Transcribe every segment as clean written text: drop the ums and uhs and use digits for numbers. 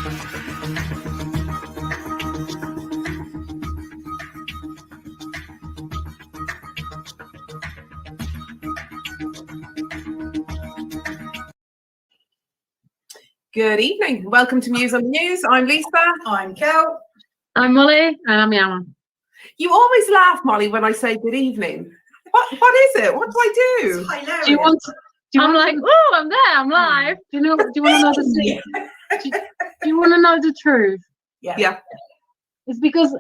Good evening. Welcome to Muse on the News. I'm Lisa. I'm Kel. I'm Molly. And I'm Jana. You always laugh, Molly, when I say good evening. What is it? What do I do? It's hilarious. Do you want? I'm like, oh, I'm there. I'm live. Do you want to know the? Do you want to know the truth? Yeah. It's because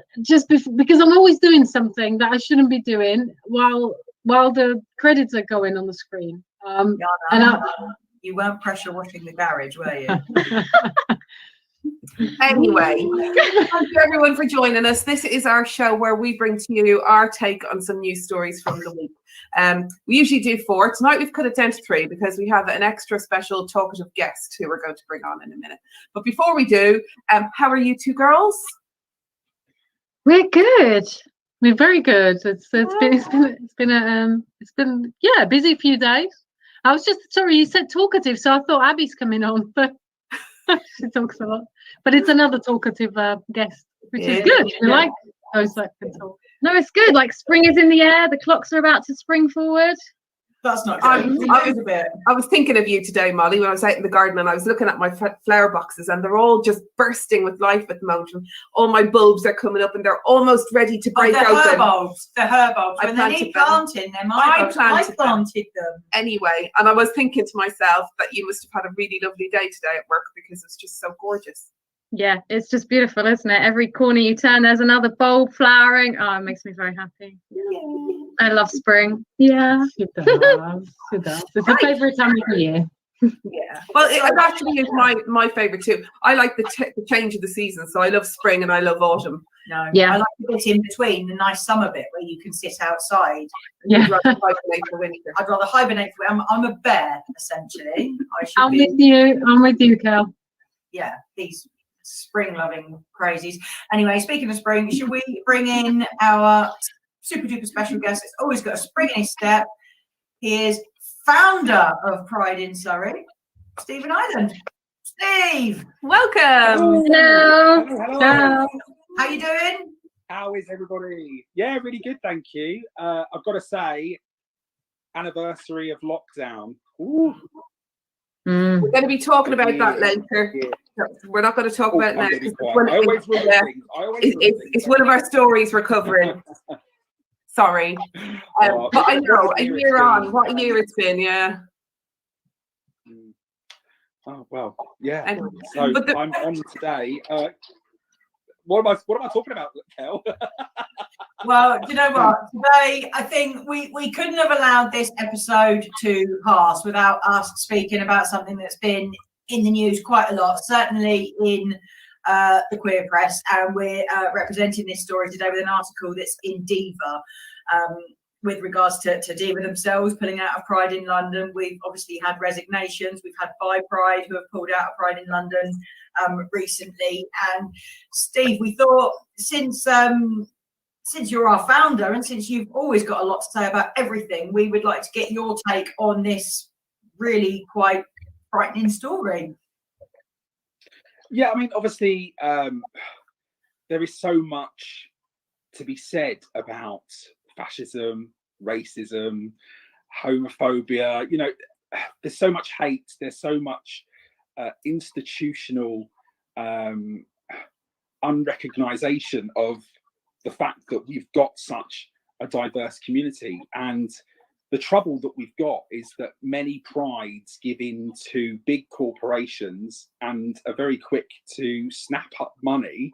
because I'm always doing something that I shouldn't be doing while the credits are going on the screen. You weren't pressure washing the garage, were you? Anyway, thank you everyone for joining us. This is our show where we bring to you our take on some news stories from the week. We usually do 4. Tonight we've cut it down to 3 because we have an extra special talkative guest who we're going to bring on in a minute. But before we do, how are you two girls? We're good. We're very good. It's been a busy few days. I was just sorry you said talkative, so I thought Abby's coming on, but she talks a lot. But it's another talkative guest, which is good. We like those that can talk. No, it's good. Like spring is in the air. The clocks are about to spring forward. That's not true. I was thinking of you today, Molly, when I was out in the garden and I was looking at my flower boxes and they're all just bursting with life at the moment. And all my bulbs are coming up and they're almost ready to break open. The her bulbs. When they need planting, I planted them. Anyway, and I was thinking to myself that you must have had a really lovely day today at work because it's just so gorgeous. Yeah, it's just beautiful, isn't it? Every corner you turn, there's another bulb flowering. Oh, it makes me very happy. Yay. I love spring. Yeah. It does. It's my favourite time of the year. Yeah. Well, it actually is my favourite too. I like the change of the season, so I love spring and I love autumn. No, yeah. I like the bit in between, the nice summer bit where you can sit outside. Yeah. I'd rather hibernate for winter. I'd rather hibernate for winter. I'm a bear, essentially. I'm with you, Kel. Yeah, these spring-loving crazies. Anyway, speaking of spring, should we bring in our super duper special guest? It's always got a spring in his step. He is founder of Pride in Surrey, Stephen Island. Steve, welcome. Hello. Hello. How you doing? How is everybody? Yeah, really good, thank you. I've got to say, anniversary of lockdown. Ooh. We're going to be talking about that later. Yeah. We're not going to talk about it now. It's one of our stories we're covering. Sorry. But I know, a year on, what a year it's been, yeah. Oh, well, yeah. Anyway, so I'm on today. What am I talking about, Kel? Well, do you know what? Today, I think we couldn't have allowed this episode to pass without us speaking about something that's been in the news quite a lot, certainly in the queer press. And we're representing this story today with an article that's in Diva with regards to Diva themselves pulling out of Pride in London. We've obviously had resignations. We've had Bi Pride who have pulled out of Pride in London recently. And Steve, we thought since you're our founder and since you've always got a lot to say about everything, we would like to get your take on this really quite frightening story. Yeah, I mean, obviously, there is so much to be said about fascism, racism, homophobia. You know, there's so much hate. There's so much institutional unrecognition of the fact that we've got such a diverse community. And the trouble that we've got is that many prides give in to big corporations and are very quick to snap up money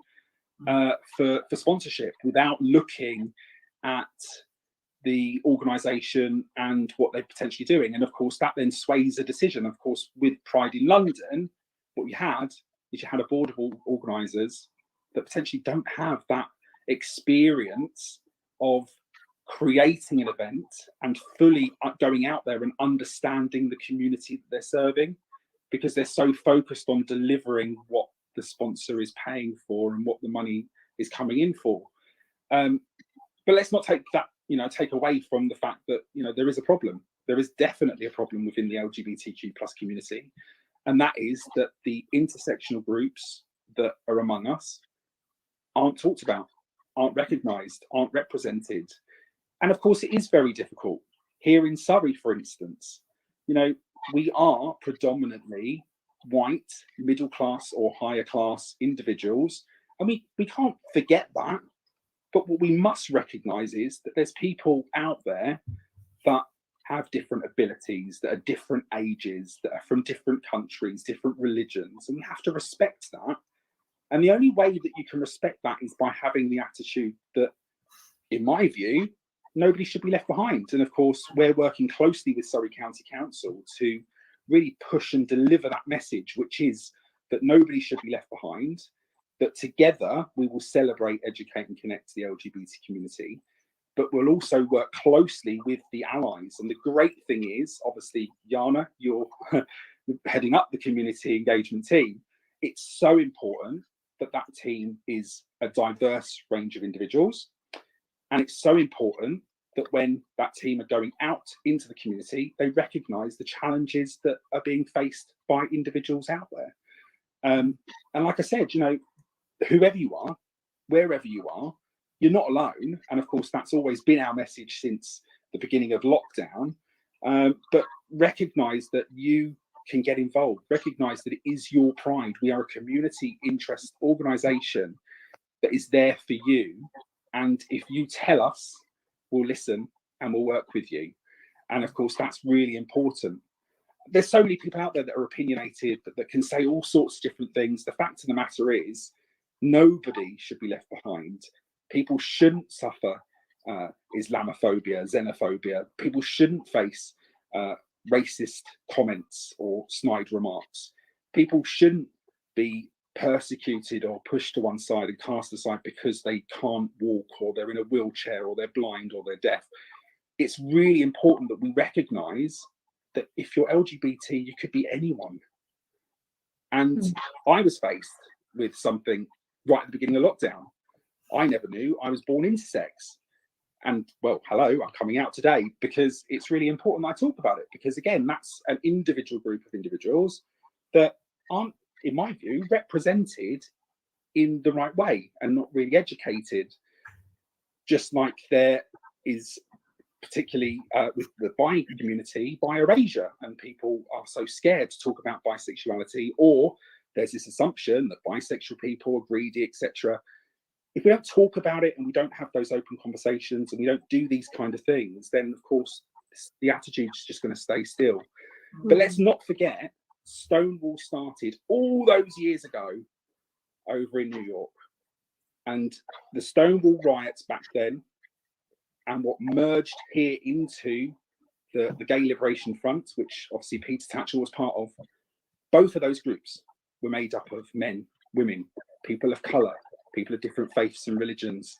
for sponsorship without looking at the organisation and what they're potentially doing. And of course, that then sways a decision. Of course, with Pride in London, what you had a board of organisers that potentially don't have that experience of creating an event and fully going out there and understanding the community that they're serving, because they're so focused on delivering what the sponsor is paying for and what the money is coming in for. But let's not take that, take away from the fact that, there is a problem. There is definitely a problem within the LGBTQ plus community. And that is that the intersectional groups, that are among us aren't talked about, aren't recognised, aren't represented. And of course, it is very difficult. Here in Surrey, for instance, you know, we are predominantly white, middle class or higher class individuals, and we can't forget that. But what we must recognise is that there's people out there that have different abilities, that are different ages, that are from different countries, different religions, and we have to respect that. And the only way that you can respect that is by having the attitude that, in my view, nobody should be left behind. And of course, we're working closely with Surrey County Council to really push and deliver that message, which is that nobody should be left behind, that together we will celebrate, educate and connect to the LGBT community, but we'll also work closely with the allies. And the great thing is, obviously, Jana, you're heading up the community engagement team. It's so important that that team is a diverse range of individuals. And it's so important that when that team are going out into the community, they recognise the challenges that are being faced by individuals out there. And like I said, you know, whoever you are, wherever you are, you're not alone. And of course, that's always been our message since the beginning of lockdown. But recognise that you can get involved, recognise that it is your pride. We are a community interest organisation that is there for you. And if you tell us, we'll listen and we'll work with you. And of course, that's really important. There's so many people out there that are opinionated, that can say all sorts of different things. The fact of the matter is, nobody should be left behind. People shouldn't suffer Islamophobia, xenophobia. People shouldn't face racist comments or snide remarks. People shouldn't be persecuted or pushed to one side and cast aside because they can't walk, or they're in a wheelchair, or they're blind, or they're deaf. It's really important that we recognise that if you're LGBT, you could be anyone. And I was faced with something right at the beginning of lockdown. I never knew I was born intersex. And well, hello, I'm coming out today because it's really important that I talk about it, because again, that's an individual group of individuals that aren't, in my view, represented in the right way and not really educated. Just like there is, particularly with the bi community, bi erasure, and people are so scared to talk about bisexuality, or there's this assumption that bisexual people are greedy, etc. If we don't talk about it and we don't have those open conversations and we don't do these kind of things, then of course the attitude's just going to stay still. But let's not forget, Stonewall started all those years ago over in New York, and the Stonewall riots back then, and what merged here into the Gay Liberation Front, which obviously Peter Tatchell was part of, both of those groups were made up of men, women, people of colour, people of different faiths and religions.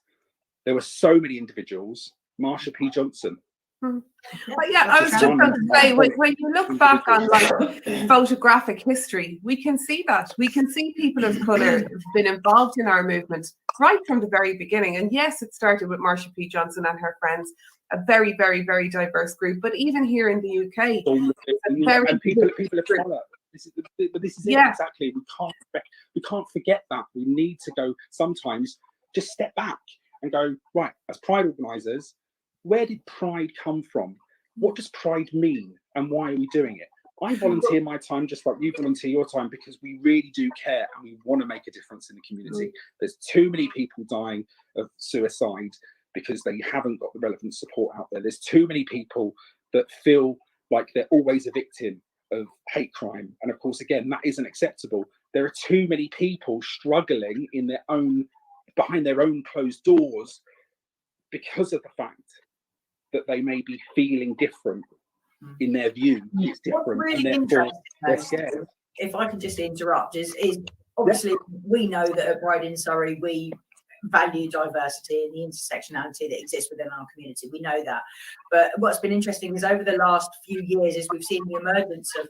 There were so many individuals. Marsha P. Johnson. But yeah, I was just going to say, when you look back on like photographic history, we can see that. We can see people of colour have been involved in our movement right from the very beginning. And yes, it started with Marsha P. Johnson and her friends, a very, very, very diverse group. But even here in the UK, and people of colour. This is it, exactly. We can't forget that. We need to go sometimes just step back and go, right, as pride organisers, where did pride come from? What does pride mean, and why are we doing it? I volunteer my time just like you volunteer your time, because we really do care and we want to make a difference in the community. There's too many people dying of suicide because they haven't got the relevant support out there. There's too many people that feel like they're always a victim of hate crime. And of course, again, that isn't acceptable. There are too many people struggling in their own, behind their own closed doors, because of the fact that they may be feeling different in their view. It's different, really, and therefore they're scared. If I can just interrupt, is obviously we know that at Pride in Surrey we value diversity and the intersectionality that exists within our community. We know that. But what's been interesting is over the last few years is we've seen the emergence of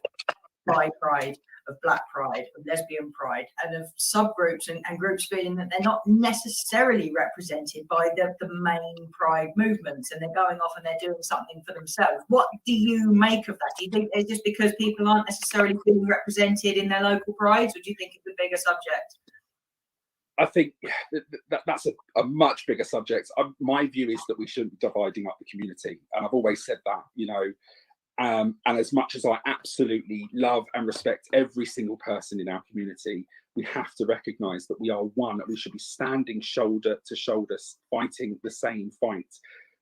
bi pride, of black pride, of lesbian pride, and of subgroups and groups feeling that they're not necessarily represented by the main pride movements, and they're going off and they're doing something for themselves. What do you make of that? Do you think it's just because people aren't necessarily feeling represented in their local prides, or do you think it's a bigger subject? I think that's a much bigger subject. My view is that we shouldn't be dividing up the community, and I've always said that, you know. And as much as I absolutely love and respect every single person in our community, we have to recognise that we are one, that we should be standing shoulder to shoulder, fighting the same fight.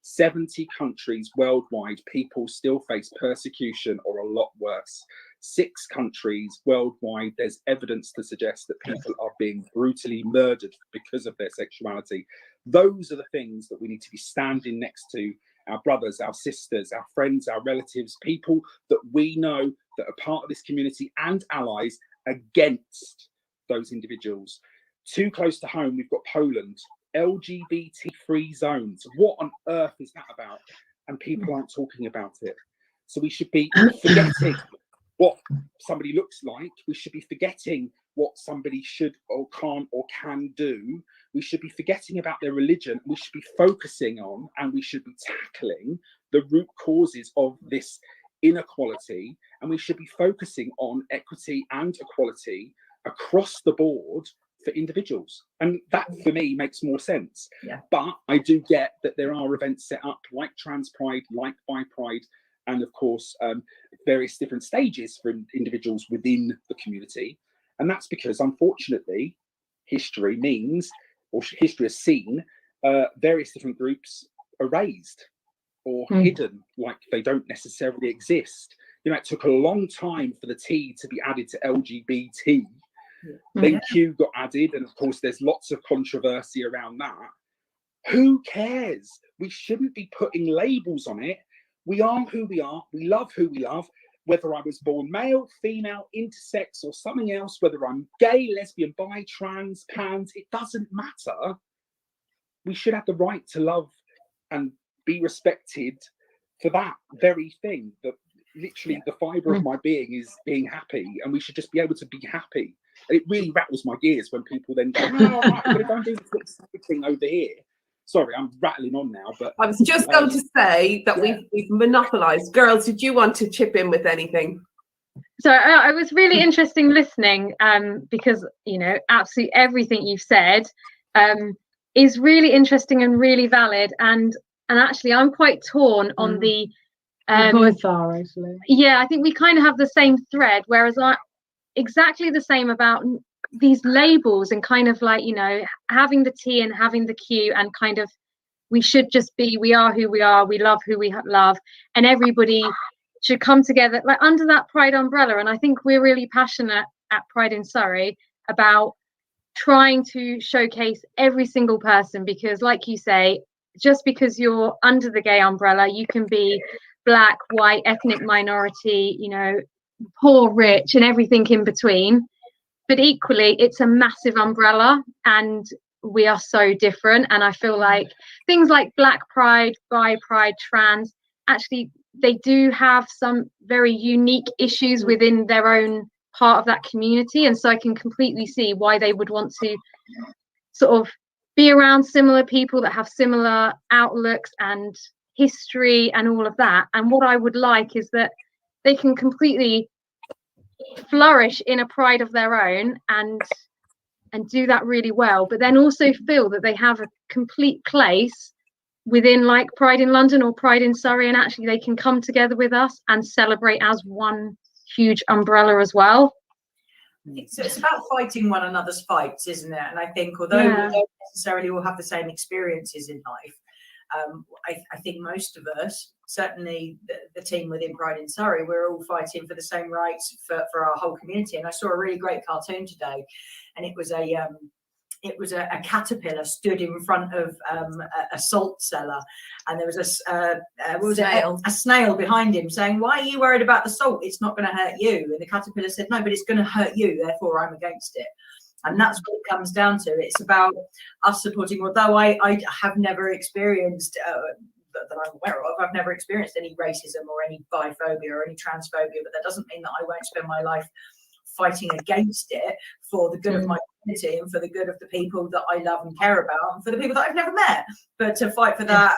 70 countries worldwide, people still face persecution or a lot worse. 6 countries worldwide, there's evidence to suggest that people are being brutally murdered because of their sexuality. Those are the things that we need to be standing next to our brothers, our sisters, our friends, our relatives, people that we know that are part of this community and allies against those individuals. Too close to home, we've got Poland, LGBT-free zones. What on earth is that about? And people aren't talking about it. So we should be forgetting what somebody looks like. We should be forgetting what somebody should or can't or can do. We should be forgetting about their religion. We should be focusing on, and we should be tackling the root causes of this inequality. And we should be focusing on equity and equality across the board for individuals. And that for me makes more sense. Yeah. But I do get that there are events set up like Trans Pride, like Bi Pride, and of course various different stages for individuals within the community. And that's because, unfortunately, history means, or history has seen, various different groups erased or hidden, like they don't necessarily exist. You know, it took a long time for the T to be added to LGBT. Then Q got added, and of course there's lots of controversy around that. Who cares? We shouldn't be putting labels on it. We are who we are. We love who we love. Whether I was born male, female, intersex, or something else, whether I'm gay, lesbian, bi, trans, pans, it doesn't matter. We should have the right to love and be respected for that very thing. That literally the fibre of my being is being happy, and we should just be able to be happy. And it really rattles my gears when people then go, "Oh, right, I'm going to go and do this thing over here." Sorry, I'm rattling on now, but I was just going to say that we've monopolised. Girls, did you want to chip in with anything? So I was really interesting listening, because, you know, absolutely everything you've said is really interesting and really valid. And actually, I'm quite torn on the. Both are, actually. Yeah, I think we kind of have the same thread, whereas exactly the same about these labels and kind of like, you know, having the T and having the Q, and kind of we should just be, we are who we are, we love who we love, and everybody should come together like under that Pride umbrella. And I think we're really passionate at Pride in Surrey about trying to showcase every single person, because like you say, just because you're under the gay umbrella, you can be black, white, ethnic minority, you know, poor, rich, and everything in between. But equally, it's a massive umbrella, and we are so different. And I feel like things like Black Pride, Bi Pride, Trans, actually, they do have some very unique issues within their own part of that community. And so I can completely see why they would want to sort of be around similar people that have similar outlooks and history and all of that. And what I would like is that they can completely flourish in a pride of their own and do that really well, but then also feel that they have a complete place within like Pride in London or Pride in Surrey, and actually they can come together with us and celebrate as one huge umbrella as well. So it's about fighting one another's fights, isn't it? And I think although we don't necessarily all have the same experiences in life, I think most of us, certainly the team within Pride in Surrey, we're all fighting for the same rights for our whole community. And I saw a really great cartoon today, and it was a caterpillar stood in front of a salt cellar, and there was a snail behind him saying, "Why are you worried about the salt? It's not going to hurt you." And the caterpillar said, "No, but it's going to hurt you, therefore I'm against it." And that's what it comes down to. It's about us supporting, although I have never experienced, that I'm aware of, I've never experienced any racism or any biphobia or any transphobia, but that doesn't mean that I won't spend my life fighting against it for the good of my community and for the good of the people that I love and care about, and for the people that I've never met. But to fight for that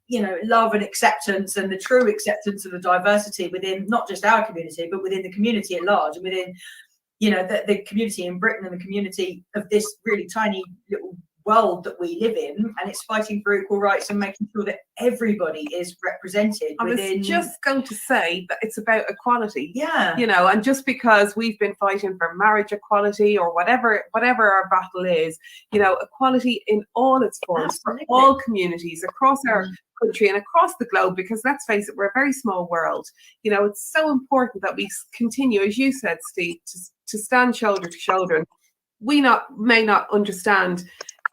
you know, love and acceptance, and the true acceptance of the diversity within not just our community, but within the community at large, and within you know, the community in Britain and the community of this really tiny little world that we live in, and it's fighting for equal rights and making sure that everybody is represented within. I was just going to say that it's about equality. Yeah. You know, and just because we've been fighting for marriage equality or whatever our battle is, you know, equality in all its forms Absolutely. for all communities across our country and across the globe, because let's face it, we're a very small world. You know, it's so important that we continue, as you said, Steve, to stand shoulder to shoulder. We may not understand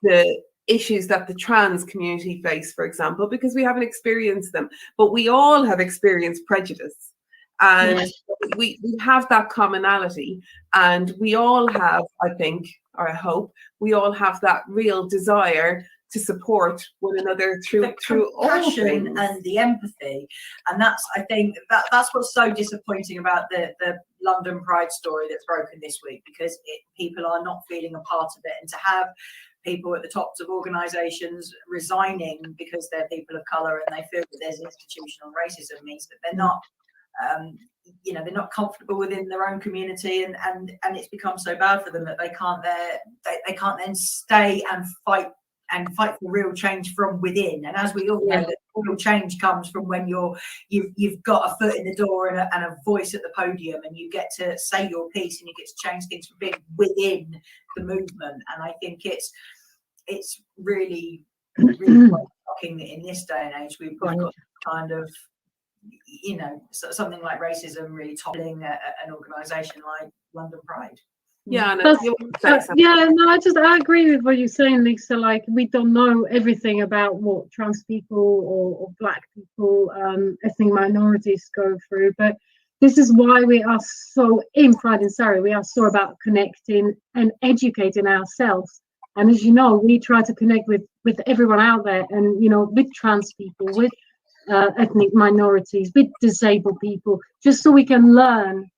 the issues that the trans community face, for example, because we haven't experienced them, but we all have experienced prejudice, and we have that commonality, and we all have, I think, or I hope, we all have that real desire to support one another through all things. And the empathy, and that's, I think, that's what's so disappointing about the London Pride story that's broken this week, because people are not feeling a part of it, and to have people at the tops of organisations resigning because they're people of colour and they feel that there's institutional racism means that they're not, you know, they're not comfortable within their own community, and it's become so bad for them that they can't then stay and fight for real change from within. And as we all know, that real change comes from when you've got a foot in the door and a voice at the podium, and you get to say your piece and you get to change things from being within the movement. And I think it's really quite shocking that in this day and age we've got kind of, you know, something like racism really toppling an organisation like London Pride. Yeah, I agree with what you're saying, Lisa. Like, we don't know everything about what trans people or black people, ethnic minorities go through, but this is why we are so in Pride and Surrey. We are so about connecting and educating ourselves. And as you know, we try to connect with everyone out there, and, you know, with trans people, with ethnic minorities, with disabled people, just so we can learn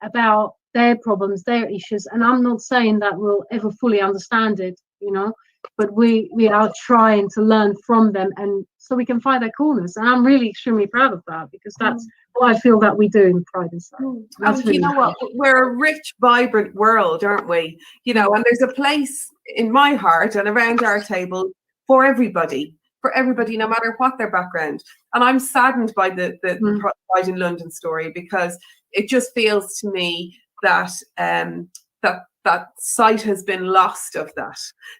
about their problems, their issues. And I'm not saying that we'll ever fully understand it, you know, but we are trying to learn from them, and so we can find their corners. And I'm really extremely proud of that, because that's what I feel that we do in Pride and Surrey. And really, you know what, we're a rich, vibrant world, aren't we? You know, and there's a place in my heart and around our table for everybody, no matter what their background. And I'm saddened by the Pride in London story, because it just feels to me that that sight has been lost of that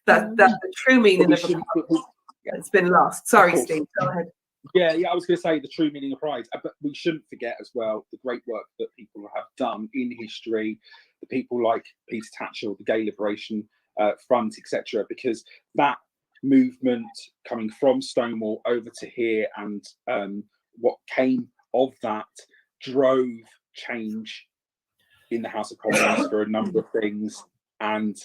the true meaning of it has been lost. Sorry, Steve, go ahead. Yeah, I was going to say the true meaning of Pride, but we shouldn't forget as well the great work that people have done in history, the people like Peter Tatchell, the Gay Liberation Front, etc., because that movement coming from Stonewall over to here, and what came of that drove change in the House of Commons for a number of things. And,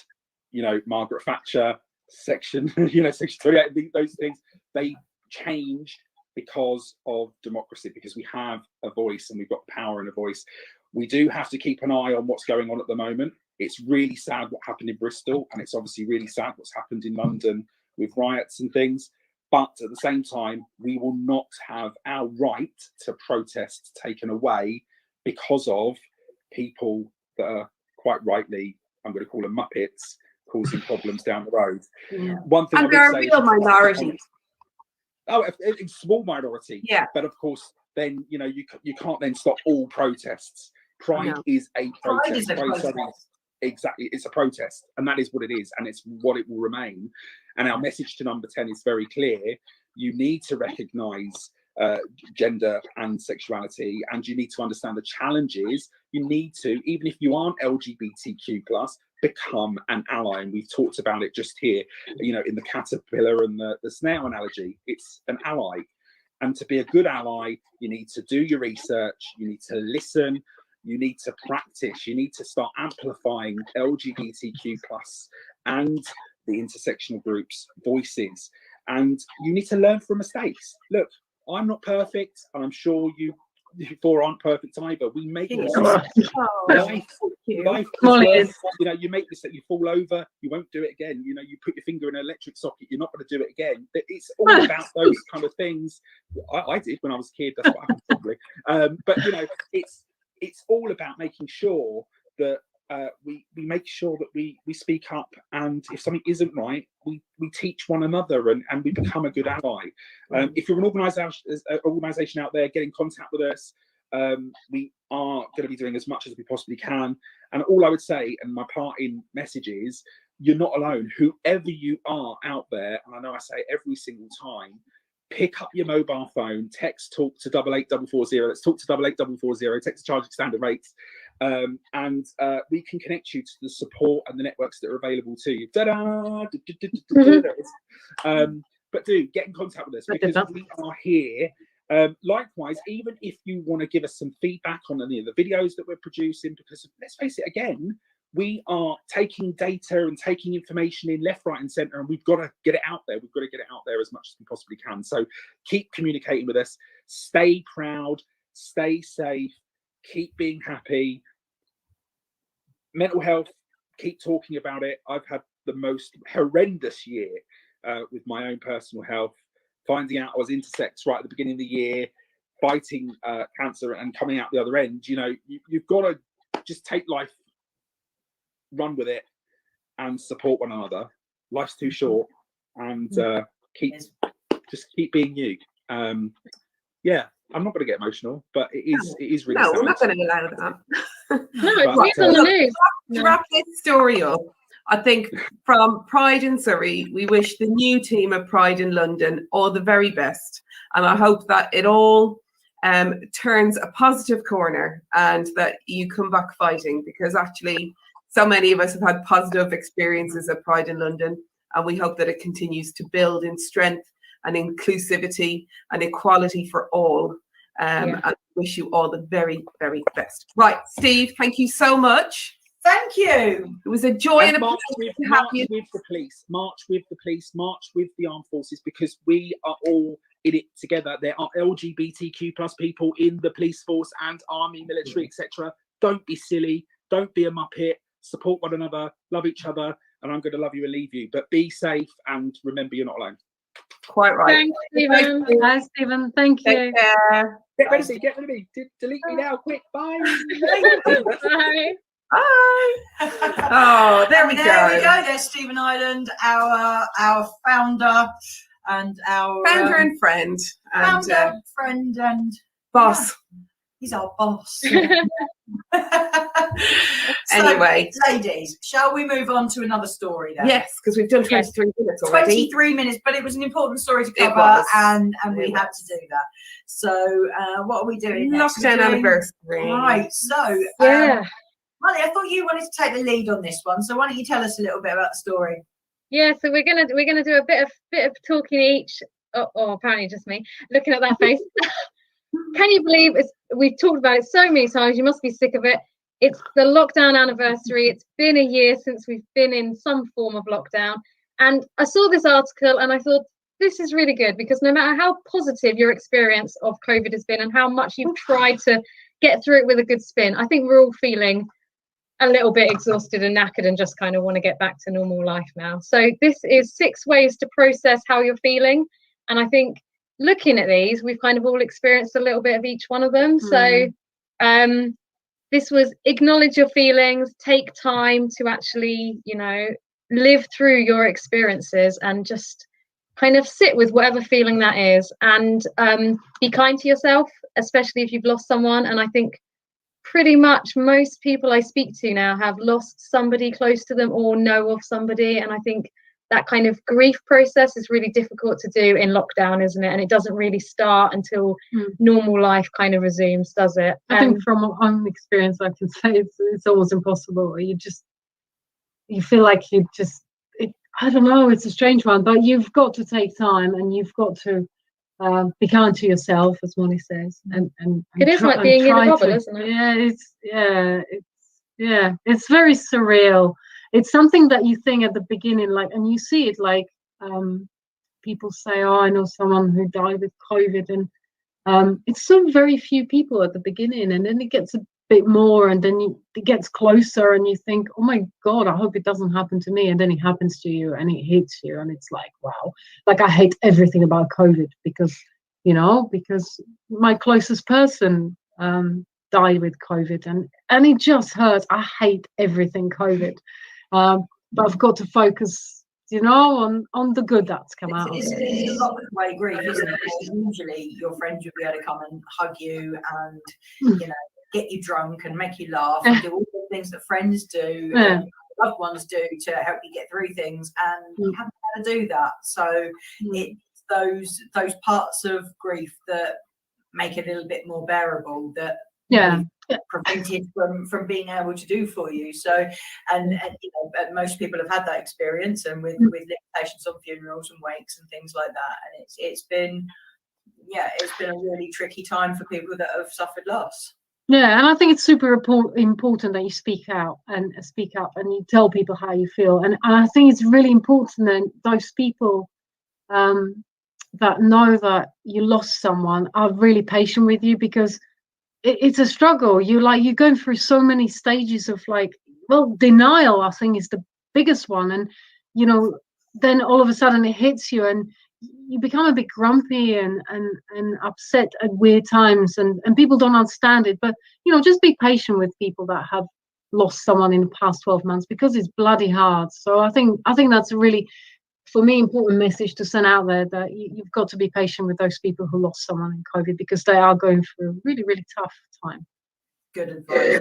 you know, Margaret Thatcher, Section 38, those things, they changed because of democracy, because we have a voice and we've got power and a voice. We do have to keep an eye on what's going on at the moment. It's really sad what happened in Bristol, and it's obviously really sad what's happened in London with riots and things. But at the same time, we will not have our right to protest taken away because of people that are quite rightly, I'm going to call them Muppets, causing problems down the road. Yeah. One thing, and they're a real minority. Oh, a small minority. Yeah. But of course, then, you know, you can't then stop all protests. Pride is a protest. Exactly, it's a protest, and that is what it is, and it's what it will remain. And our message to Number 10 is very clear. You need to recognise gender and sexuality, and you need to understand the challenges. You need to, even if you aren't LGBTQ+, become an ally. And we've talked about it just here, you know, in the caterpillar and the snail analogy. It's an ally. And to be a good ally, you need to do your research, you need to listen, you need to practice, you need to start amplifying LGBTQ+ and the intersectional groups' voices. And you need to learn from mistakes. Look, I'm not perfect, and I'm sure you four aren't perfect either. We make mistakes. Life, you know, you make mistakes, you fall over, you won't do it again. You know, you put your finger in an electric socket, you're not going to do it again. It's all about those kind of things. I did when I was a kid. That's what happened probably. But you know, it's all about making sure that we make sure that we speak up, and if something isn't right, we teach one another, and we become a good ally. If you're an organisation out there, get in contact with us. We are going to be doing as much as we possibly can. And all I would say, and my parting message is, you're not alone. Whoever you are out there, and I know I say it every single time, pick up your mobile phone, text talk to 88440. Let's talk to 88440. Text to charging standard rates, and we can connect you to the support and the networks that are available to you. Ta-da! There it is. But do get in contact with us, because we are here. Likewise, even if you want to give us some feedback on any of the videos that we're producing, because let's face it, again, we are taking data and taking information in left, right, and centre, and we've got to get it out there. We've got to get it out there as much as we possibly can. So keep communicating with us. Stay proud. Stay safe. Keep being happy. Mental health, keep talking about it. I've had the most horrendous year with my own personal health. Finding out I was intersex right at the beginning of the year, fighting cancer and coming out the other end. You know, you've got to just take life, run with it, and support one another. Life's too short, and keep being you. Yeah, I'm not going to get emotional, but it is really. No, sad. we're not going to allow that. No, it's on the news. To wrap this story up, I think from Pride in Surrey, we wish the new team of Pride in London all the very best. And I hope that it all turns a positive corner and that you come back fighting, because actually so many of us have had positive experiences at Pride in London, and we hope that it continues to build in strength and inclusivity and equality for all. And wish you all the very, very best. Right, Steve, thank you so much. Thank you. It was a joy and a march pleasure with, to have march you. with the police, march with the police, march with the armed forces, because we are all in it together. There are LGBTQ plus people in the police force and army, military, etc. Don't be silly. Don't be a muppet. Support one another. Love each other. And I'm going to love you and leave you. But be safe and remember, you're not alone. Quite right. Thanks, Stephen. Hi, Stephen. Thank you. Take care. Get rid of me. Get rid of me. Delete me now. Quick. Bye. Bye. Bye. Oh, there we go. There we go. There's Stephen Ireland, our founder and our Founder and friend. And friend and boss. Yeah, he's our boss. Anyway, ladies, shall we move on to another story then? yes, because we've done 23 minutes already. 23 minutes, but it was an important story to cover, was. and we had to do that. So, what are we doing next? Lockdown anniversary. Right. So, Yeah. Molly, I thought you wanted to take the lead on this one. So, why don't you tell us a little bit about the story? Yeah, so we're gonna do a bit of talking each. Oh, apparently just me looking at that face. Can you believe we've talked about it so many times? You must be sick of it. It's the lockdown anniversary. It's been a year since we've been in some form of lockdown. And I saw this article and I thought, this is really good, because no matter how positive your experience of COVID has been and how much you've tried to get through it with a good spin, I think we're all feeling a little bit exhausted and knackered and just kind of want to get back to normal life now. So this is 6 ways to process how you're feeling. And I think looking at these, we've kind of all experienced a little bit of each one of them. So this was acknowledge your feelings, take time to actually, live through your experiences and just kind of sit with whatever feeling that is, and be kind to yourself, especially if you've lost someone. And I think pretty much most people I speak to now have lost somebody close to them or know of somebody. And I think that kind of grief process is really difficult to do in lockdown, isn't it? And it doesn't really start until normal life kind of resumes, does it? I think from my own experience, I can say it's almost impossible. You feel like I don't know, it's a strange one, but you've got to take time and you've got to be kind to yourself, as Molly says. And it is like being in a bubble, isn't it? It's very surreal. It's something that you think at the beginning, and you see it, people say, oh, I know someone who died with COVID, and it's so very few people at the beginning, and then it gets a bit more, and then it gets closer, and you think, oh my God, I hope it doesn't happen to me, and then it happens to you, and it hits you, and it's like, wow. I hate everything about COVID because my closest person died with COVID, and it just hurts. I hate everything COVID, but I've got to focus, on the good that's come out of It's it. a lot of way grief, isn't it? Usually your friends will be able to come and hug you and get you drunk and make you laugh and do all the things that friends do and loved ones do to help you get through things, and you haven't had to do that. So it's those parts of grief that make it a little bit more bearable, that prevented from being able to do for you. So and most people have had that experience, and with limitations on funerals and wakes and things like that, and it's been a really tricky time for people that have suffered loss. Yeah, and I think it's super important that you speak out and speak up and you tell people how you feel. And I think it's really important that those people that know that you lost someone are really patient with you, because it's a struggle. You're going through so many stages of denial, I think, is the biggest one. And, then all of a sudden it hits you and you become a bit grumpy and upset at weird times, and people don't understand it. But just be patient with people that have lost someone in the past 12 months, because it's bloody hard. So I think that's a really, for me, important message to send out there, that you've got to be patient with those people who lost someone in COVID, because they are going through a really, really tough time. Good advice.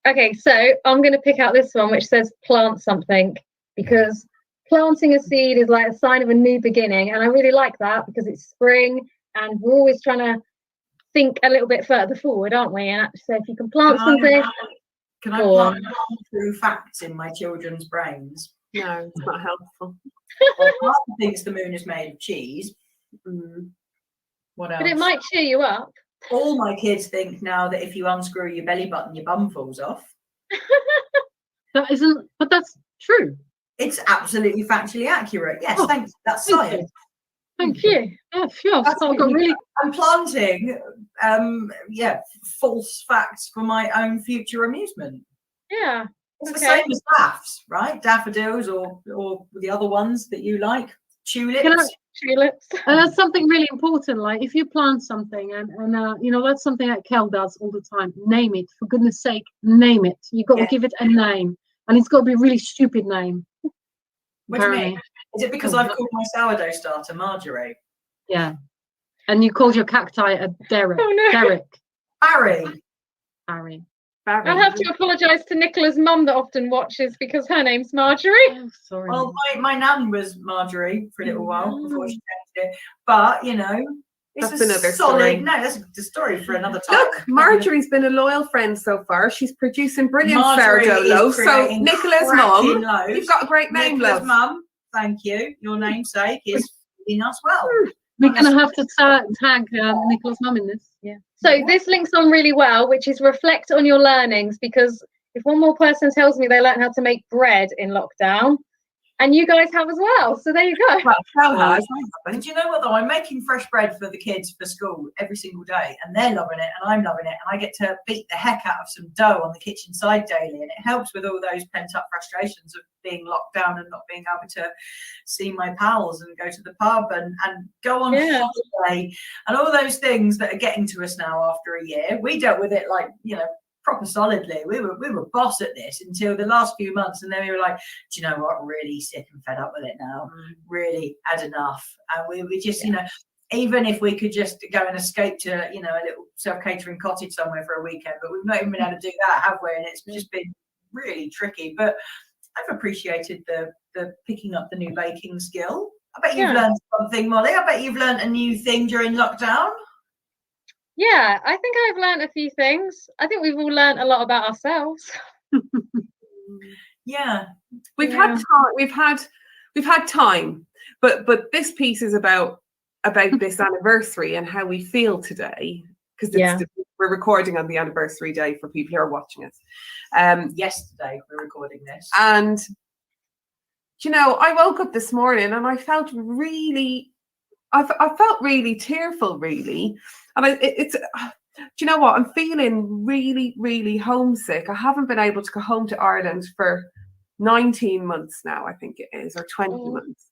Okay, so I'm going to pick out this one, which says plant something, because planting a seed is like a sign of a new beginning, and I really like that, because it's spring and we're always trying to think a little bit further forward, aren't we? And so if you can plant something. Can I plant true facts in my children's brains? No, it's not helpful. Well, Martha thinks the moon is made of cheese. What else? But it might cheer you up. All my kids think now that if you unscrew your belly button, your bum falls off. But that's true. It's absolutely factually accurate. Yes, thanks. That's science. Thank you. Yeah, sure. I'm planting, false facts for my own future amusement. Yeah. It's the same as daffs, right? Daffodils or the other ones that you like. Tulips. Tulips. That's something really important. Like if you plant something, and that's something that Kel does all the time. Name it, for goodness sake. Name it. You've got to give it a name, and it's got to be a really stupid name. What do you mean? Is it because I've called my sourdough starter Marjorie? Yeah. And you called your cacti a Derek. Oh, no. Derek. Barry. I'll have to apologise to Nicola's mum that often watches, because her name's Marjorie. Oh, sorry. Well, my nan was Marjorie for a little while before she changed it. But, That's another story. No, that's a story for another time. Look, Marjorie's been a loyal friend so far. She's producing brilliant Marjorie sourdough loaves. So Nicola's mum, loaves. you've got a great name, Nicola's love. mum, thank you. Your namesake is feeding us well. We're going to have to tag Nicola's mum in this. Yeah. So this links on really well, which is reflect on your learnings, because if one more person tells me they learned how to make bread in lockdown, and you guys have as well. So there you go. Well, Cal has. But do you know what though? I'm making fresh bread for the kids for school every single day, and they're loving it, and I'm loving it, and I get to beat the heck out of some dough on the kitchen side daily, and it helps with all those pent-up frustrations of being locked down and not being able to see my pals and go to the pub and go on holiday and all those things that are getting to us now after a year. We dealt with it proper solidly. We were boss at this until the last few months, and then we were like, do you know what, really sick and fed up with it now, really had enough. And we just even if we could just go and escape to a little self-catering cottage somewhere for a weekend, but we've not even been able to do that, have we? And it's just been really tricky. But I've appreciated the picking up the new baking skill. I bet you've learned something, Molly. I bet you've learned a new thing during lockdown. Yeah, I think I've learned a few things. I think we've all learned a lot about ourselves. Yeah, we've had time, but this piece is about this anniversary and how we feel today, because we're recording on the anniversary day for people who are watching us. Yesterday we're recording this, and I woke up this morning and I felt really tearful, really. And do you know what? I'm feeling really, really homesick. I haven't been able to go home to Ireland for 19 months now, I think it is, or 20 months.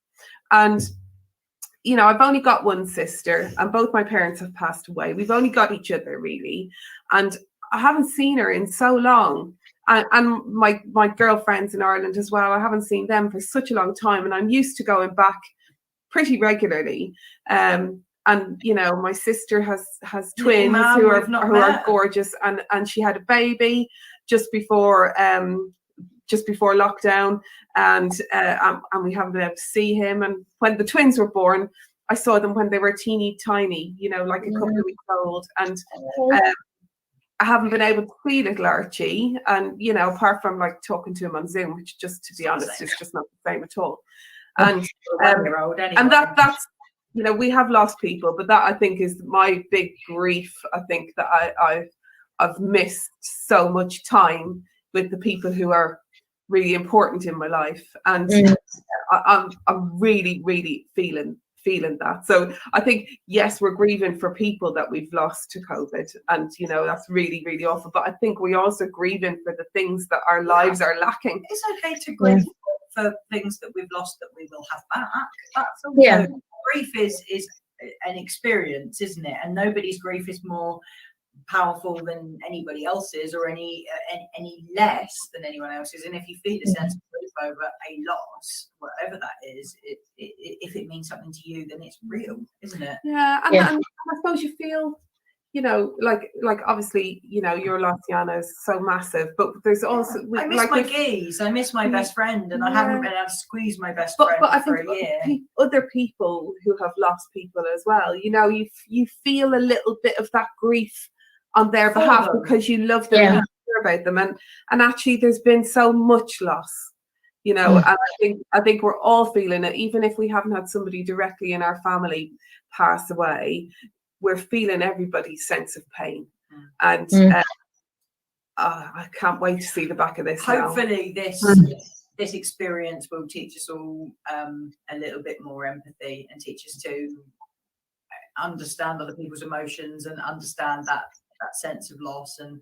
And, you know, I've only got one sister, and both my parents have passed away. We've only got each other, really, and I haven't seen her in so long. And my girlfriends in Ireland as well, I haven't seen them for such a long time, and I'm used to going back pretty regularly. And you know, my sister has twins who are gorgeous, and she had a baby just before lockdown, and we haven't been able to see him. And when the twins were born, I saw them when they were teeny tiny, you know, like a couple of weeks old, and I haven't been able to see little Archie, and you know, apart from like talking to him on Zoom, which, just to be honest, is just not the same at all. And and that's, you know, we have lost people, but that, I think, is my big grief. I think that I've missed so much time with the people who are really important in my life, and I'm really, really feeling that. So I think, yes, we're grieving for people that we've lost to COVID, and you know, that's really, really awful, but I think we also grieving for the things that our lives are lacking. It's okay to grieve for things that we've lost that we will have back. That's also, grief is an experience, isn't it? And nobody's grief is more powerful than anybody else's, or any less than anyone else's. And if you feel a sense of grief over a loss, whatever that is, if it means something to you, then it's real, isn't it? Yeah, and I suppose you feel, you know, like obviously, you know, your loss, Jana, is so massive, but there's also I miss my geese, I miss my best friend, and I haven't been able to squeeze my best friend for a year. Other people who have lost people as well, you know, you feel a little bit of that grief on their behalf, because you love them and you care about them, and actually there's been so much loss, you know, and I think we're all feeling it, even if we haven't had somebody directly in our family pass away. We're feeling everybody's sense of pain, and I can't wait to see the back of this. Hopefully this experience will teach us all a little bit more empathy, and teach us to understand other people's emotions, and understand that sense of loss, and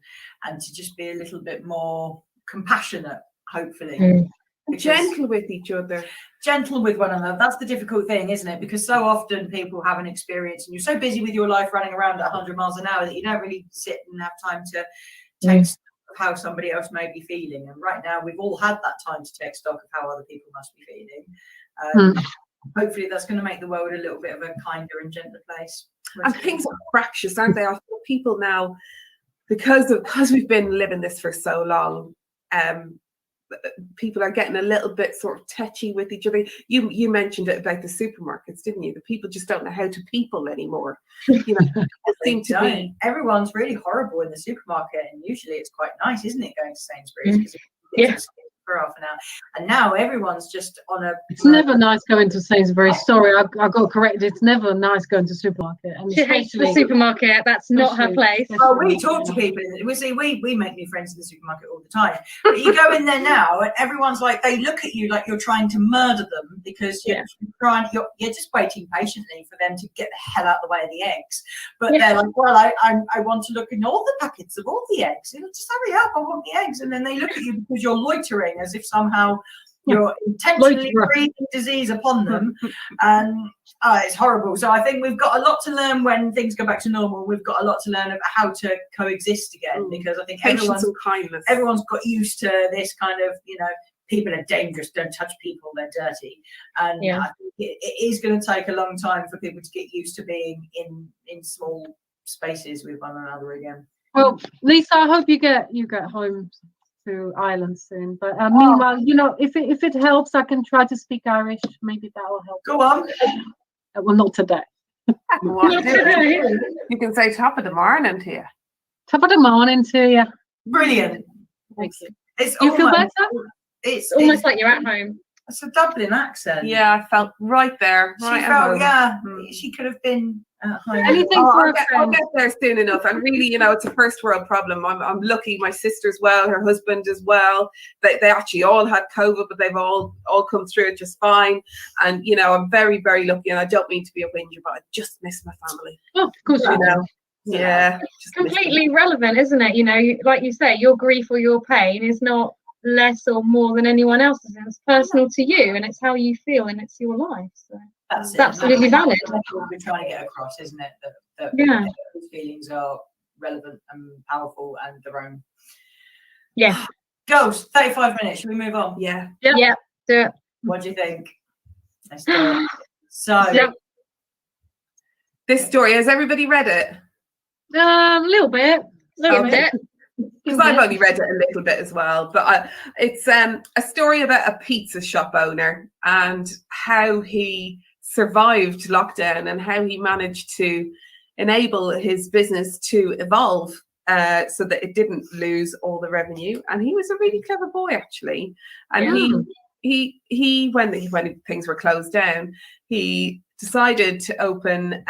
to just be a little bit more compassionate, hopefully. Gentle with each other, gentle with one another. That's the difficult thing, isn't it? Because so often people have an experience, and you're so busy with your life running around at 100 miles an hour that you don't really sit and have time to take stock of how somebody else may be feeling. And right now we've all had that time to take stock of how other people must be feeling. Hopefully that's going to make the world a little bit of a kinder and gentler place. And things are fractious, aren't they? I feel people now, because we've been living this for so long, people are getting a little bit sort of touchy with each other. You mentioned it about the supermarkets, didn't you? The people just don't know how to people anymore. You know, it seems to be everyone's really horrible in the supermarket, and usually it's quite nice, isn't it, going to Sainsbury's? Because for half an hour, and now everyone's just on a. It's never nice going to Sainsbury's. Sorry, I got corrected. It's never nice going to supermarket. And she hates the supermarket. That's not her place. Oh, we talk to people. We make new friends in the supermarket all the time. But you go in there now, and everyone's like, they look at you like you're trying to murder them, because you're just waiting patiently for them to get the hell out of the way of the eggs. But they're like, well, I want to look in all the packets of all the eggs. You know, just hurry up, I want the eggs. And then they look at you because you're loitering, as if somehow you're intentionally breathing disease upon them. And it's horrible. So I think we've got a lot to learn when things go back to normal. We've got a lot to learn about how to coexist again, because I think everyone's got used to this kind of, you know, people are dangerous, don't touch people, they're dirty. And I think it is going to take a long time for people to get used to being in small spaces with one another again. Well, Lisa, I hope you get home to Ireland soon. But meanwhile, you know, if it helps, I can try to speak Irish. Maybe that will help. Go on. Well, not today. You can say top of the morning to you. Top of the morning to you. Brilliant. Thank you. You feel better? It's almost like you're at home. It's a Dublin accent. Yeah, I felt right there. She could have been at home. Anything I'll get there soon enough. And really, you know, it's a first world problem. I'm lucky. My sister's well, her husband as well. They actually all had COVID, but they've all come through it just fine. And you know, I'm very, very lucky. And I don't mean to be a whinger, but I just miss my family. Oh, of course, you know. Yeah, it's completely relevant, isn't it? You know, like you say, your grief or your pain is not less or more than anyone else's. It's personal to you, and it's how you feel, and it's your life. So That's it. absolutely valid. That's what we're trying to get across, isn't it? That Yeah. those feelings are relevant and powerful and their own. Yeah. Girls, 35 minutes. Should we move on? Yeah. Yep. Yeah. Do it. What do you think? Let's do it. So, Yep. This story, has everybody read it? A little bit. Little Okay. bit. Because I've only read it a little bit as well, but it's a story about a pizza shop owner and how he survived lockdown and how he managed to enable his business to evolve so that it didn't lose all the revenue. And he was a really clever boy, actually. And he when things were closed down, he decided to open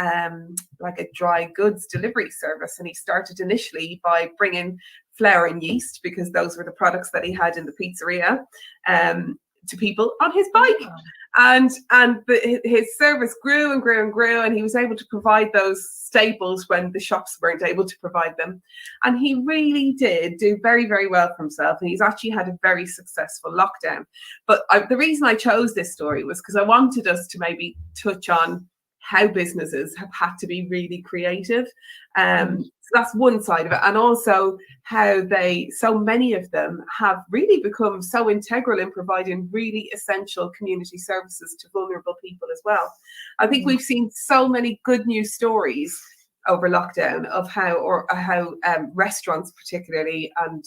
like a dry goods delivery service, and he started initially by bringing flour and yeast, because those were the products that he had in the pizzeria, to people on his bike. And his service grew and grew and grew, and he was able to provide those staples when the shops weren't able to provide them. And he really did do very, very well for himself. And he's actually had a very successful lockdown. But the reason I chose this story was because I wanted us to maybe touch on how businesses have had to be really creative. So that's one side of it. And also how so many of them have really become so integral in providing really essential community services to vulnerable people as well. I think we've seen so many good news stories over lockdown of how restaurants particularly and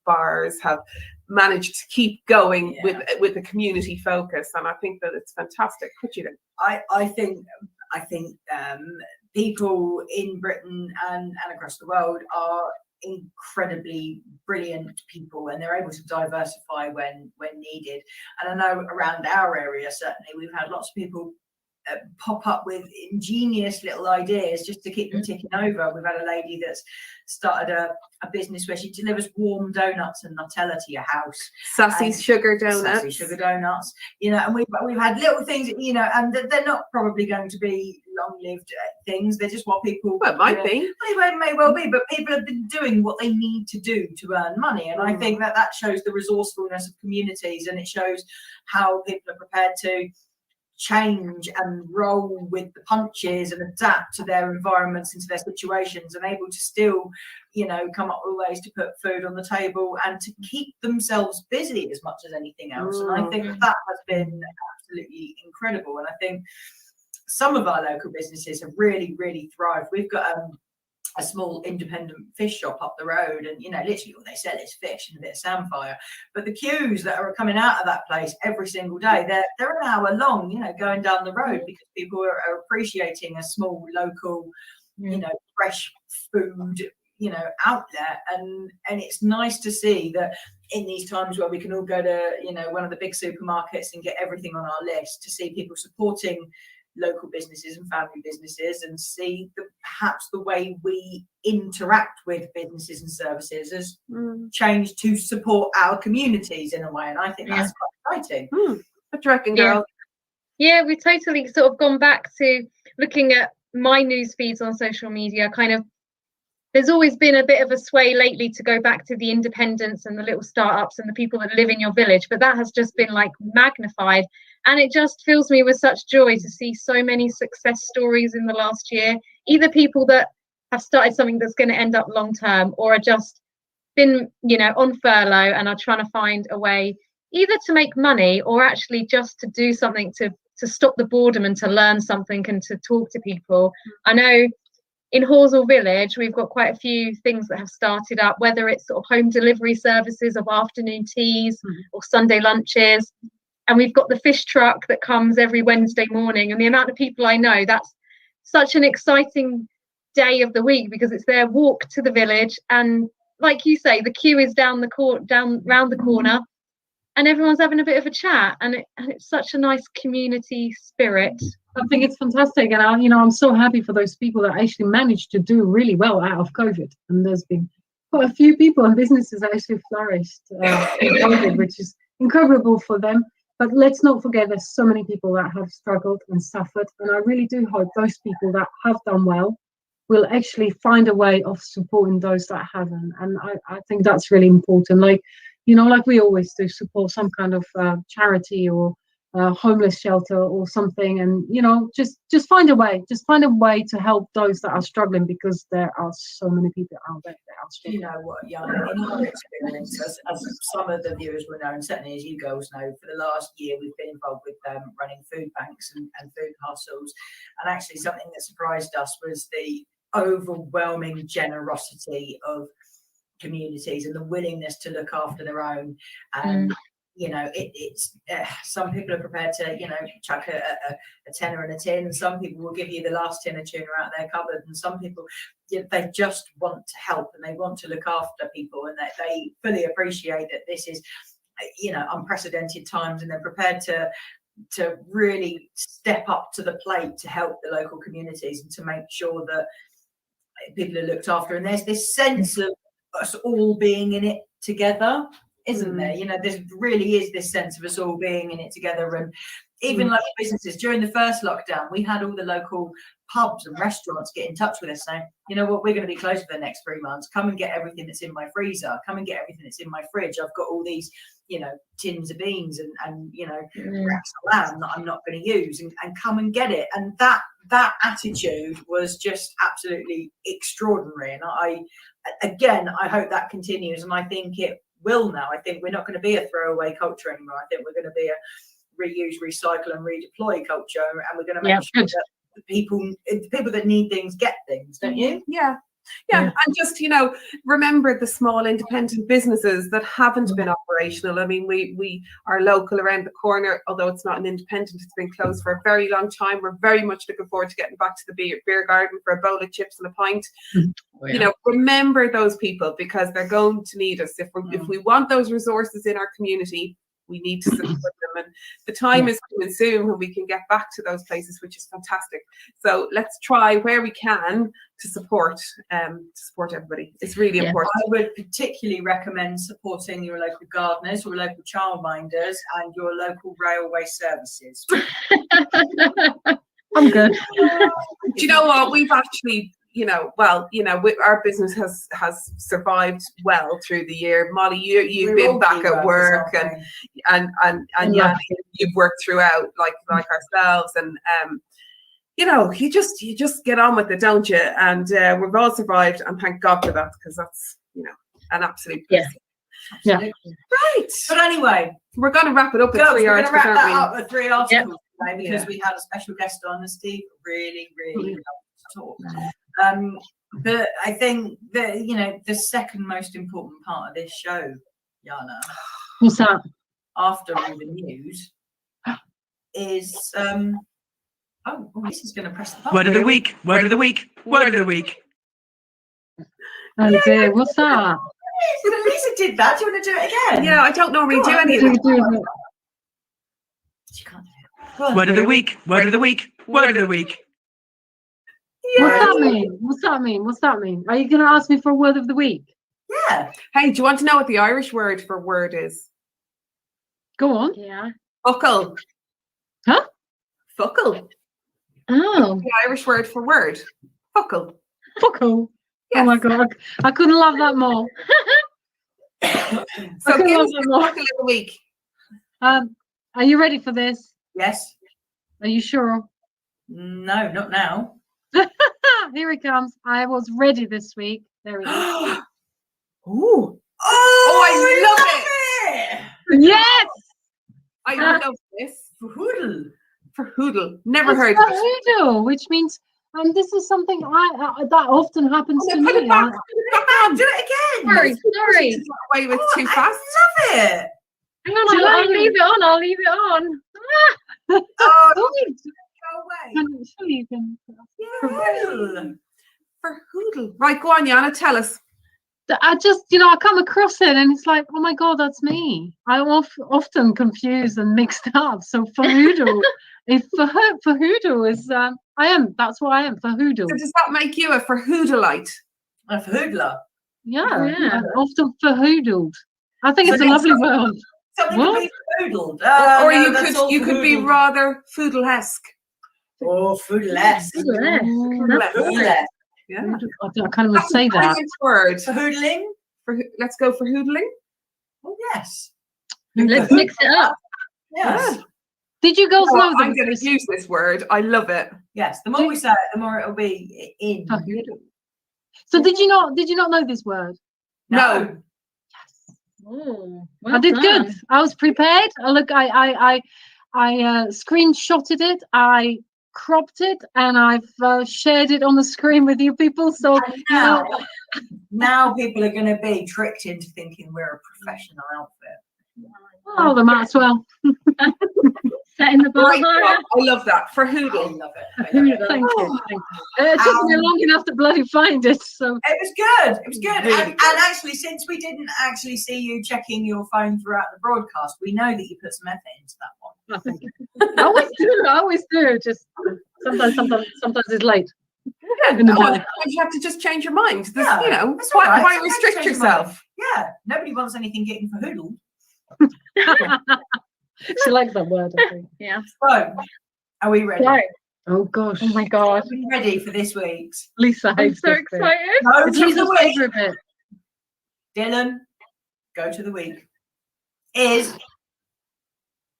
bars have managed to keep going with a community focus, and I think that it's fantastic. What do you think? I think people in Britain and across the world are incredibly brilliant people, and they're able to diversify when needed. And I know around our area, certainly, we've had lots of people pop up with ingenious little ideas just to keep them ticking over. We've had a lady that's started a business where she delivers warm donuts and Nutella to your house. Sassy sugar donuts. Sassy sugar donuts, and we've had little things, and they're not probably going to be long-lived things. They're just what people. Well, it might be. They may well be, but people have been doing what they need to do to earn money, and I think that shows the resourcefulness of communities, and it shows how people are prepared to change and roll with the punches and adapt to their environments and to their situations, and able to still come up with ways to put food on the table and to keep themselves busy as much as anything else. And I think that has been absolutely incredible, and I think some of our local businesses have really thrived. We've got a small independent fish shop up the road, and literally all they sell is fish and a bit of samphire, but the queues that are coming out of that place every single day, they're an hour long, going down the road, because people are appreciating a small local fresh food outlet. And it's nice to see that in these times where we can all go to one of the big supermarkets and get everything on our list, to see people supporting local businesses and family businesses, and see perhaps the way we interact with businesses and services has changed to support our communities in a way, and I think that's quite exciting. What do you reckon, girl? Yeah, we've totally sort of gone back to looking at my news feeds on social media. Kind of, there's always been a bit of a sway lately to go back to the independents and the little startups and the people that live in your village, but that has just been like magnified. And it just fills me with such joy to see so many success stories in the last year, either people that have started something that's going to end up long term, or are just been, on furlough and are trying to find a way either to make money or actually just to do something to stop the boredom and to learn something and to talk to people. I know in Horsell Village, we've got quite a few things that have started up, whether it's sort of home delivery services of afternoon teas or Sunday lunches. And we've got the fish truck that comes every Wednesday morning. And the amount of people I know, that's such an exciting day of the week, because it's their walk to the village. And like you say, the queue is down round the corner, and everyone's having a bit of a chat. And it's such a nice community spirit. I think it's fantastic, and I'm so happy for those people that actually managed to do really well out of COVID. And there's been quite a few people and businesses that actually flourished in COVID, which is incredible for them. But let's not forget, there's so many people that have struggled and suffered, and I really do hope those people that have done well will actually find a way of supporting those that haven't. And I think that's really important. Like we always do, support some kind of charity or homeless shelter or something, and just find a way to help those that are struggling, because there are so many people out there that are struggling. You know what, Jana, in our experience, as some of the viewers will know, and certainly as you girls know, for the last year we've been involved with running food banks and food parcels, and actually something that surprised us was the overwhelming generosity of communities and the willingness to look after their own. And it's some people are prepared to chuck a tenner in a tin. Some people will give you the last tin of tuna out of their cupboard, and some people, they just want to help and they want to look after people, and they fully appreciate that this is unprecedented times, and they're prepared to really step up to the plate to help the local communities and to make sure that people are looked after. And there's this sense of us all being in it together, isn't there? There really is this sense of us all being in it together. And even local businesses, during the first lockdown, we had all the local pubs and restaurants get in touch with us saying, you know what, we're going to be closed for the next 3 months. Come and get everything that's in my freezer. Come and get everything that's in my fridge. I've got all these, tins of beans and racks of lamb that I'm not going to use, and come and get it. And that attitude was just absolutely extraordinary. And I hope that continues, and I think it will now. I think we're not going to be a throwaway culture anymore. I think we're going to be a reuse, recycle and redeploy culture, and we're going to make sure that the people that need things get things, don't you? Yeah, and just remember the small independent businesses that haven't been operational. I mean, we are local around the corner, although it's not an independent, it's been closed for a very long time. We're very much looking forward to getting back to the beer garden for a bowl of chips and a pint. Remember those people, because they're going to need us. If we want those resources in our community, we need to support them, and the time is coming soon when we can get back to those places, which is fantastic. So let's try where we can to support everybody. It's really important. I would particularly recommend supporting your local gardeners, your local childminders, and your local railway services. I'm good. Do you know what? We've actually, our business has survived well through the year. Molly, you've been back at work, and Jana, you've worked throughout like ourselves, and you just get on with it, don't you? And we've all survived, and thank God for that, because that's an absolute blessing. Yeah. Right. But anyway, we're going to wrap it up with 3 articles. We're going to wrap that up with 3 articles today, because we had a special guest on, and Steve really loved to talk. But I think that the second most important part of this show, Jana, what's that? After all the news, is this is going to press the button. Word of the week. Word of the week. Word of the week. Oh dear, what's that? Lisa did that. Do you want to do it again? Yeah, I don't normally do any of it. She can't do it. Word of the week. Word of the week. Word of the week. Yeah. What's that mean? Are you going to ask me for a word of the week? Yeah. Hey, do you want to know what the Irish word for word is? Go on. Yeah. Fuckle. Huh? Fuckle. Oh. The Irish word for word. Fuckle. Fuckle. Yes. Oh my God. I couldn't love that more. So give us your fuckle of the week. Are you ready for this? Yes. Are you sure? No, not now. Here it comes. I was ready this week. There it is. Ooh. I love it. Yes. I love this. Hoodle. For hoodle. Never It's heard of it. hoodle, which means this is something that often happens to Put me. it back. Do it again. Sorry. Away with too I fast. love it. Hang on, I'll leave it on. I'll leave it on. Oh, Oh, go away. surely you can. Hoodle. For hoodle. Right, go on, Jana, tell us. I just, I come across it and it's like, oh my God, that's me. I'm often confused and mixed up. So for hoodle, for hoodle is, that's what I am, for hoodle. So does that make you a for hoodleite? A hoodler. Yeah, Yeah. I'm often for hoodled. I think it's So a lovely word. Something What? to be hoodled. Or No, you could be rather foodle-esque. Oh, foodless. Foodless. Yeah. I can't even say that. Brilliant word. For hoodling? Let's go for hoodling. Oh, yes. Let's mix it up. Yes. Did you girls know that I'm going to use this word. I love it. Yes, the more we say it, the more it'll be in. So did you not know this word? No. Oh, I did good. I was prepared. I screenshotted it. I cropped it, and I've shared it on the screen with you people. So Now people are going to be tricked into thinking we're a professional outfit. Oh, they might as well. Setting the bar Right, higher. I love that. For I Hoodle. love it. Thank you. Thank you. It took me long enough to bloody find it. So It was good. It was good. Really And actually, since we didn't actually see you checking your phone throughout the broadcast, we know that you put some effort into that one. oh, thank you. I always do. Just sometimes it's late. Yeah, In the no, morning. sometimes you have to just change your mind. There's, Yeah, you know, that's all right. why Sometimes restrict change your mind. yourself? Yeah, nobody wants anything getting for hoodle. She likes that word, I think. Yeah. So, are we ready? Right. Oh gosh. Oh my god. Are we ready for this week's? Lisa I'm hates so this bit. excited. Go It's to the Lisa's week. favourite bit. Dylan, go to the week. Is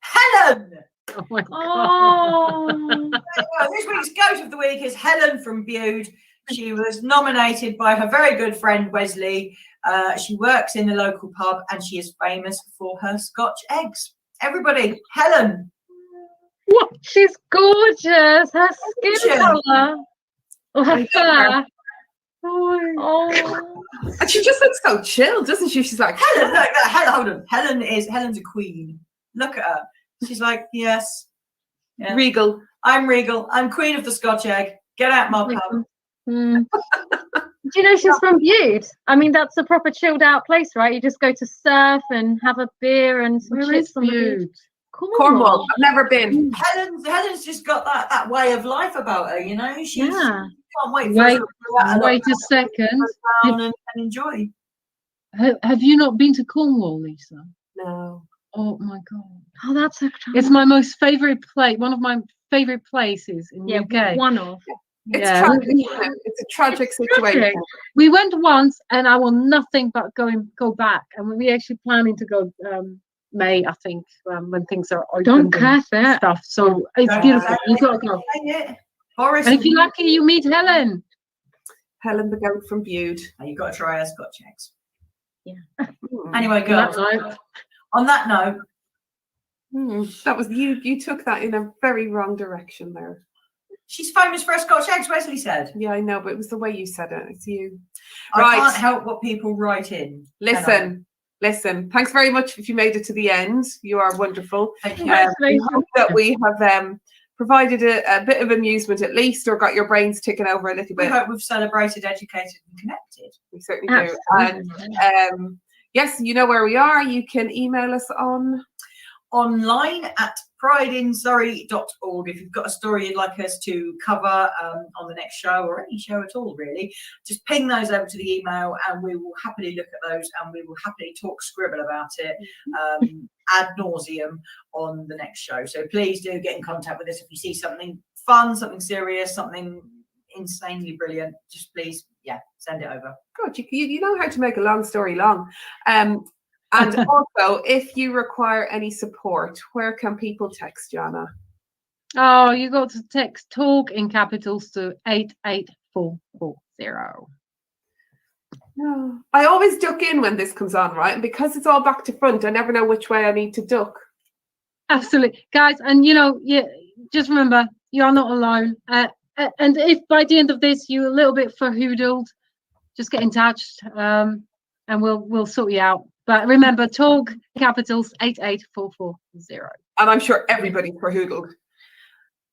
Helen. Oh my god. Oh. Well, this week's goat of the week is Helen from Bude. She was nominated by her very good friend Wesley. She works in the local pub and she is famous for her Scotch eggs. Everybody, Helen. What? She's gorgeous. Her skin Gorgeous. colour. Or her I love fur. Oh. And she just looks so chill, doesn't she? She's like, Helen, look, hold on. Helen's a queen. Look at her. She's like, yes. Yeah. regal. I'm regal. I'm queen of the Scotch egg. Get out my pub. Mm. Do you know she's from Bude? I mean, that's a proper chilled out place, right? You just go to surf and have a beer and some Where chips is on the Bude? beach. Cornwall. I've never been. Helen's just got that way of life about her, you know. She Yeah. can't wait for us Wait, to go out and wait a second. go down and enjoy. Have you not been to Cornwall, Lisa? No. Oh my god. Oh, that's so It's my most favourite place. One of my favourite places in yeah, UK. one of. It's Yeah. tragic. Isn't it? It's a tragic situation. tragic. We went once, and I will nothing but go back. And we actually planning to go May, I think, when things are open. Don't and curse it. stuff. So it's Don't beautiful. curse You gotta go. Boris, And if you're lucky, you meet Helen. Helen the goat from Bude. you've got to try her Scotch eggs. Hmm. Anyway, girls, Night. on that note, That was you. You took that in a very wrong direction there. she's famous for her Scotch eggs, Wesley said. Yeah, I know, but it was the way you said it. It's you. I Right. can't help what people write in. Listen. Thanks very much if you made it to the end. You are wonderful. Thank you. We hope that we have provided a bit of amusement at least, or got your brains ticking over a little We bit. hope we've celebrated, educated, and connected. We certainly do. And yes, you know where we are. You can email us on. Online at prideinsurrey.org. If you've got a story you'd like us to cover on the next show, or any show at all, really, just ping those over to the email and we will happily look at those and we will happily scribble about it ad nauseum on the next show. So please do get in contact with us if you see something fun, something serious, something insanely brilliant. Just please, send it over. God, you know how to make a long story long. And also, if you require any support, where can people text Jana? Oh, you got to text talk in capitals to 88440. No. I always duck in when this comes on, right? And because it's all back to front, I never know which way I need to duck. Absolutely, guys, and just remember, you are not alone. And if by the end of this you're a little bit verhoodled, just get in touch, and we'll sort you out. But remember, talk capitals 88440. And I'm sure everybody's verhoodled.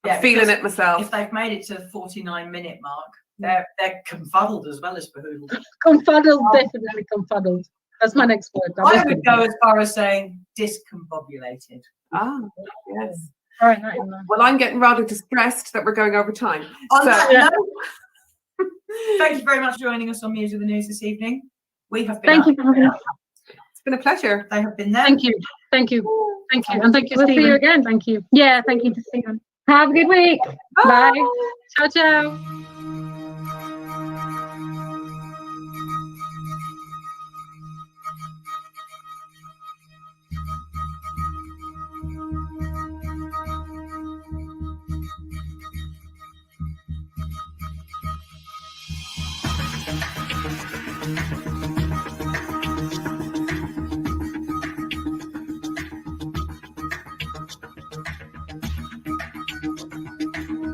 I'm feeling it myself. If they've made it to the 49-minute mark, they're confuddled as well as behoodled. Confuddled, definitely confuddled. That's my next word. I would go as far as saying discombobulated. Ah, yes. All right, that in there. Well, I'm getting rather distressed that we're going over time. On So- that note, thank you very much for joining us on Muse with the News this evening. We have been Thank you for having us. It's been a pleasure. They have been there. Thank you, and thank you, We'll see you Stephen. again. Thank you. Yeah, thank you to Stephen. Have a good week. Bye. Ciao, ciao.